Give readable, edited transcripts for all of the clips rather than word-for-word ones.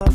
Hello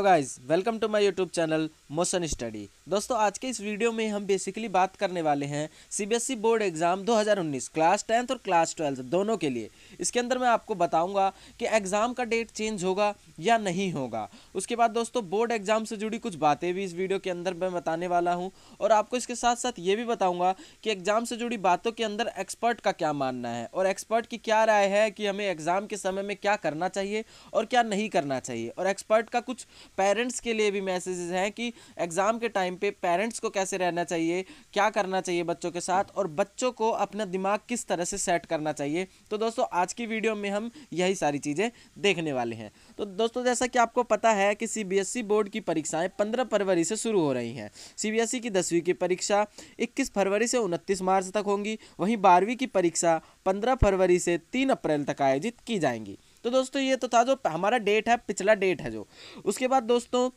guys, welcome to my YouTube channel motion study. दोस्तों, आज के इस वीडियो में हम बेसिकली बात करने वाले हैं CBSE board exam 2019 class 10th और क्लास 12 दोनों के लिए। इसके अंदर मैं आपको बताऊंगा कि एग्ज़ाम का डेट चेंज होगा या नहीं होगा। उसके बाद दोस्तों, बोर्ड एग्ज़ाम से जुड़ी कुछ बातें भी इस वीडियो के अंदर मैं बताने वाला हूँ और आपको इसके साथ साथ ये भी बताऊँगा कि एग्ज़ाम से जुड़ी बातों के अंदर एक्सपर्ट का क्या मानना है और एक्सपर्ट की क्या राय है कि हमें एग्ज़ाम के समय में क्या करना चाहिए और क्या नहीं करना चाहिए। और एक्सपर्ट का कुछ पेरेंट्स के लिए भी मैसेजेस हैं कि एग्ज़ाम के टाइम पे पेरेंट्स को कैसे रहना चाहिए, क्या करना चाहिए बच्चों के साथ और बच्चों को अपना दिमाग किस तरह से सेट करना चाहिए। तो दोस्तों, आज की वीडियो में हम यही सारी चीज़ें देखने वाले हैं। तो दोस्तों, जैसा कि आपको पता है कि सीबीएसई बोर्ड की परीक्षाएं 15 फरवरी से शुरू हो रही हैं। सीबीएसई की 10वीं की परीक्षा 21 फरवरी से 29 मार्च तक होंगी। वहीं 12वीं की परीक्षा 15 फरवरी से 3 अप्रैल तक आयोजित की जाएंगी। तो दोस्तों, ये तो था जो हमारा डेट है, पिछला डेट है जो। उसके बाद दोस्तों,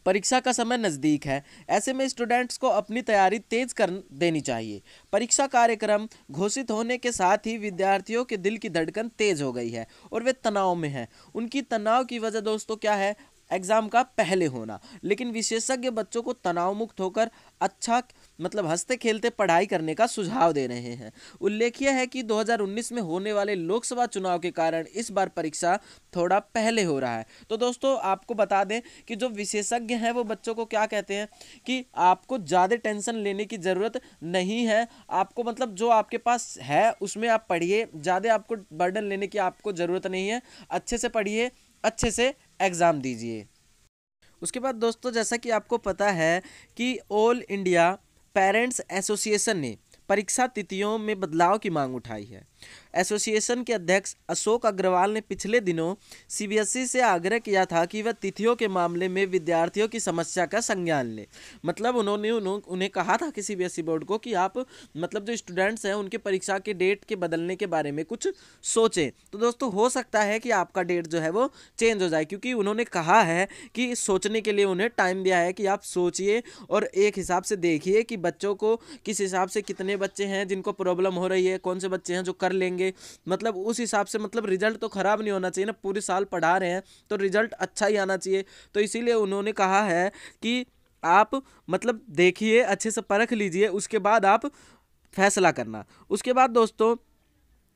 परीक्षा का समय नज़दीक है। ऐसे में स्टूडेंट्स को अपनी तैयारी तेज कर देनी चाहिए। परीक्षा कार्यक्रम घोषित होने के साथ ही विद्यार्थियों के दिल की धड़कन तेज हो गई है और वे तनाव में हैं। उनकी तनाव की वजह दोस्तों क्या है? एग्ज़ाम का पहले होना। लेकिन विशेषज्ञ बच्चों को तनाव मुक्त होकर अच्छा हंसते खेलते पढ़ाई करने का सुझाव दे रहे हैं। उल्लेखनीय है कि 2019 में होने वाले लोकसभा चुनाव के कारण इस बार परीक्षा थोड़ा पहले हो रहा है। तो दोस्तों, आपको बता दें कि जो विशेषज्ञ हैं वो बच्चों को क्या कहते हैं कि आपको ज़्यादा टेंशन लेने की ज़रूरत नहीं है। आपको जो आपके पास है उसमें आप पढ़िए, ज़्यादा आपको बर्डन लेने की आपको ज़रूरत नहीं है। अच्छे से पढ़िए, अच्छे से एग्ज़ाम दीजिए। उसके बाद दोस्तों, जैसा कि आपको पता है कि ऑल इंडिया पेरेंट्स एसोसिएशन ने परीक्षा तिथियों में बदलाव की मांग उठाई है। एसोसिएशन के अध्यक्ष अशोक अग्रवाल ने पिछले दिनों सीबीएसई से आग्रह किया था कि वह तिथियों के मामले में विद्यार्थियों की समस्या का संज्ञान ले। उन्हें कहा था कि सीबीएसई बोर्ड को कि आप जो स्टूडेंट्स हैं उनके परीक्षा के डेट के बदलने के बारे में कुछ सोचें। तो दोस्तों, हो सकता है कि आपका डेट जो है वो चेंज हो जाए, क्योंकि उन्होंने कहा है कि सोचने के लिए उन्हें टाइम दिया है कि आप सोचिए और एक हिसाब से देखिए कि बच्चों को किस हिसाब से, कितने बच्चे हैं जिनको प्रॉब्लम हो रही है, कौन से बच्चे हैं जो कर लेंगे। उस हिसाब से रिजल्ट तो खराब नहीं होना चाहिए ना। पूरे साल पढ़ा रहे हैं तो रिजल्ट अच्छा ही आना चाहिए। तो इसीलिए उन्होंने कहा है कि आप देखिए, अच्छे से परख लीजिए, उसके बाद आप फैसला करना। उसके बाद दोस्तों,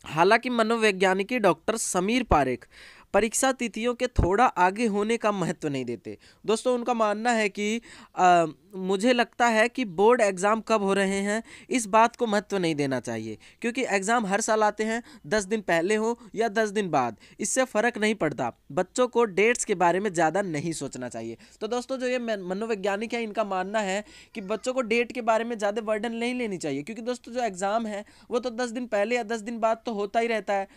हालांकि मनोवैज्ञानिक डॉक्टर समीर पारेख परीक्षा तिथियों के थोड़ा आगे होने का महत्व नहीं देते। दोस्तों, उनका मानना है कि मुझे लगता है कि बोर्ड एग्ज़ाम कब हो रहे हैं इस बात को महत्व नहीं देना चाहिए, क्योंकि एग्ज़ाम हर साल आते हैं, 10 दिन पहले हो या 10 दिन बाद, इससे फ़र्क नहीं पड़ता। बच्चों को डेट्स के बारे में ज़्यादा नहीं सोचना चाहिए। तो दोस्तों, जो ये मनोवैज्ञानिक है, इनका मानना है कि बच्चों को डेट के बारे में ज़्यादा बर्डन नहीं लेनी चाहिए, क्योंकि दोस्तों जो एग्ज़ाम है वो तो 10 दिन पहले या 10 दिन बाद तो होता ही रहता है।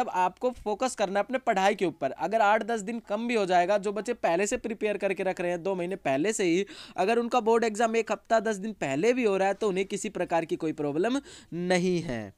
आपको फोकस करना है अपने पढ़ाई के ऊपर। अगर 8-10 दिन कम भी हो जाएगा, जो बच्चे पहले से प्रिपेयर करके रख रहे हैं 2 महीने पहले से ही, अगर उनका बोर्ड एग्जाम 1 हफ्ता 10 दिन पहले भी हो रहा है तो उन्हें किसी प्रकार की कोई प्रॉब्लम नहीं है।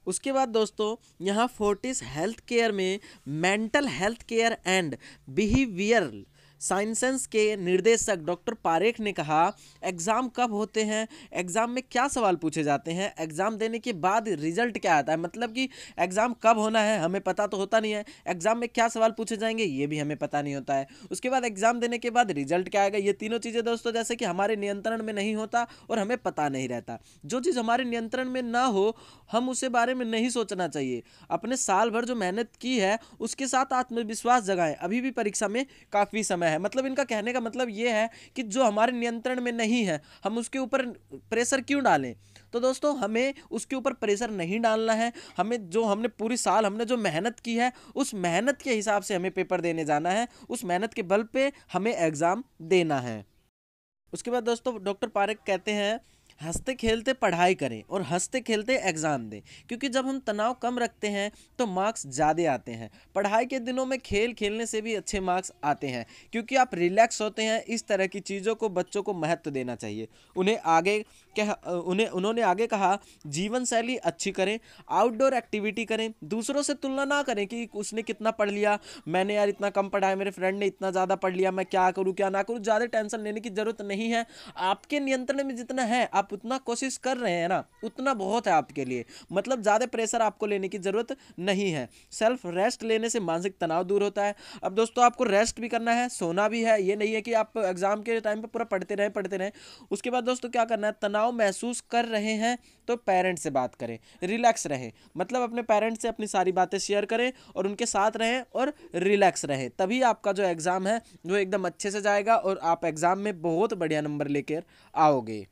उसके बाद दोस्तों, यहाँ फोर्टिस हेल्थ केयर में mental health care and behavioural sciences के निर्देशक डॉक्टर पारेख ने कहा, एग्ज़ाम कब होते हैं, एग्ज़ाम में क्या सवाल पूछे जाते हैं, एग्ज़ाम देने के बाद रिजल्ट क्या आता है। कि एग्ज़ाम कब होना है हमें पता तो होता नहीं है, एग्ज़ाम में क्या सवाल पूछे जाएंगे ये भी हमें पता नहीं होता है। उसके बाद एग्ज़ाम देने के बाद रिजल्ट क्या आएगा, ये तीनों चीज़ें दोस्तों जैसे कि हमारे नियंत्रण में नहीं होता और हमें पता नहीं रहता। जो चीज़ हमारे नियंत्रण में ना हो, हम उसे बारे में नहीं सोचना चाहिए। अपने साल भर जो मेहनत की है उसके साथ आत्मविश्वास जगाएं। अभी भी परीक्षा में काफ़ी समय है। इनका कहने का ये है कि जो हमारे नियंत्रण में नहीं है हम उसके ऊपर प्रेशर क्यों डालें। तो दोस्तों, हमें उसके ऊपर प्रेशर नहीं डालना है। हमने पूरी साल हमने जो मेहनत की है उस मेहनत के हिसाब से हमें पेपर देने जाना है, उस मेहनत के बल पे हमें एग्जाम देना है। उसके बाद दोस्तों, डॉक्टर पारेख कहते हैं, हंसते खेलते पढ़ाई करें और हंसते खेलते एग्ज़ाम दें, क्योंकि जब हम तनाव कम रखते हैं तो मार्क्स ज़्यादा आते हैं। पढ़ाई के दिनों में खेल खेलने से भी अच्छे मार्क्स आते हैं, क्योंकि आप रिलैक्स होते हैं। इस तरह की चीज़ों को बच्चों को महत्व देना चाहिए, उन्हें आगे उन्होंने आगे कहा, जीवन शैली अच्छी करें, आउटडोर एक्टिविटी करें, दूसरों से तुलना ना करें कि उसने कितना पढ़ लिया, मैंने यार इतना कम पढ़ा है, मेरे फ्रेंड ने इतना ज़्यादा पढ़ लिया, मैं क्या करूँ क्या ना करूँ। ज़्यादा टेंशन लेने की ज़रूरत नहीं है। आपके नियंत्रण में जितना है आप उतना कोशिश कर रहे हैं ना, उतना बहुत है आपके लिए। मतलब ज़्यादा प्रेशर आपको लेने की ज़रूरत नहीं है। सेल्फ रेस्ट लेने से मानसिक तनाव दूर होता है। अब दोस्तों आपको रेस्ट भी करना है, सोना भी है। ये नहीं है कि आप एग्जाम के टाइम पे पूरा पढ़ते रहें। उसके बाद दोस्तों क्या करना है, तनाव महसूस कर रहे हैं तो पेरेंट्स से बात करें, रिलैक्स रहें। मतलब अपने पेरेंट्स से अपनी सारी बातें शेयर करें और उनके साथ रहें और रिलैक्स रहें। तभी आपका जो एग्ज़ाम है वो एकदम अच्छे से जाएगा और आप एग्ज़ाम में बहुत बढ़िया नंबर लेकर आओगे।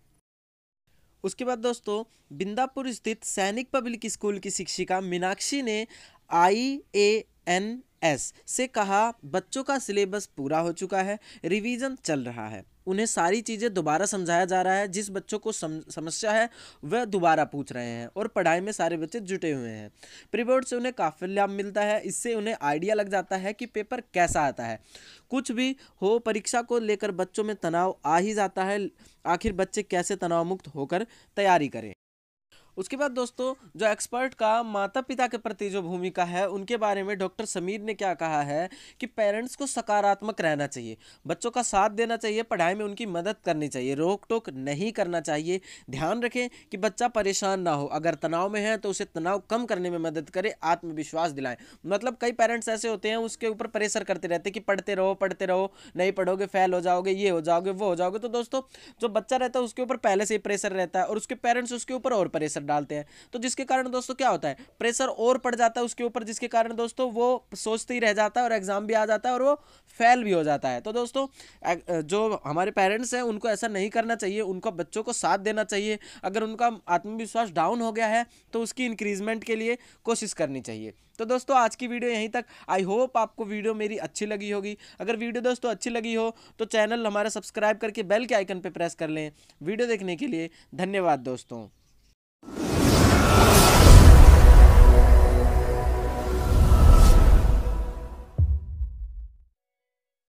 उसके बाद दोस्तों बिंदापुर स्थित सैनिक पब्लिक स्कूल की शिक्षिका मीनाक्षी ने IANS से कहा, बच्चों का सिलेबस पूरा हो चुका है, रिवीजन चल रहा है। उन्हें सारी चीज़ें दोबारा समझाया जा रहा है। जिस बच्चों को समस्या है वह दोबारा पूछ रहे हैं और पढ़ाई में सारे बच्चे जुटे हुए हैं। प्री बोर्ड से उन्हें काफ़ी लाभ मिलता है। इससे उन्हें आइडिया लग जाता है कि पेपर कैसा आता है। कुछ भी हो, परीक्षा को लेकर बच्चों में तनाव आ ही जाता है। आखिर बच्चे कैसे तनाव मुक्त होकर तैयारी करें। उसके बाद दोस्तों जो एक्सपर्ट का माता पिता के प्रति जो भूमिका है उनके बारे में डॉक्टर समीर ने क्या कहा है कि पेरेंट्स को सकारात्मक रहना चाहिए, बच्चों का साथ देना चाहिए, पढ़ाई में उनकी मदद करनी चाहिए, रोक टोक नहीं करना चाहिए। ध्यान रखें कि बच्चा परेशान ना हो, अगर तनाव में है तो उसे तनाव कम करने में मदद करें, आत्मविश्वास दिलाएं। मतलब कई पेरेंट्स ऐसे होते हैं उसके ऊपर प्रेशर करते रहते हैं कि पढ़ते रहो, नहीं पढ़ोगे फेल हो जाओगे, ये हो जाओगे वो हो जाओगे। तो दोस्तों जो बच्चा रहता है उसके ऊपर पहले से ही प्रेशर रहता है और उसके पेरेंट्स उसके ऊपर और प्रेशर डालते हैं। तो जिसके कारण दोस्तों क्या होता है, प्रेशर और पड़ जाता है उसके ऊपर, जिसके कारण दोस्तों वो सोचते ही रह जाता है और एग्जाम भी आ जाता है और वो फेल भी हो जाता है। तो दोस्तों जो हमारे पेरेंट्स हैं उनको ऐसा नहीं करना चाहिए, उनको बच्चों को साथ देना चाहिए। अगर उनका आत्मविश्वास डाउन हो गया है तो उसकी इंक्रीजमेंट के लिए कोशिश करनी चाहिए। तो दोस्तों आज की वीडियो यहीं तक। आई होप आपको वीडियो मेरी अच्छी लगी होगी। अगर वीडियो दोस्तों अच्छी लगी हो तो चैनल हमारा सब्सक्राइब करके बेल के आइकन पर प्रेस कर लें। वीडियो देखने के लिए धन्यवाद दोस्तों।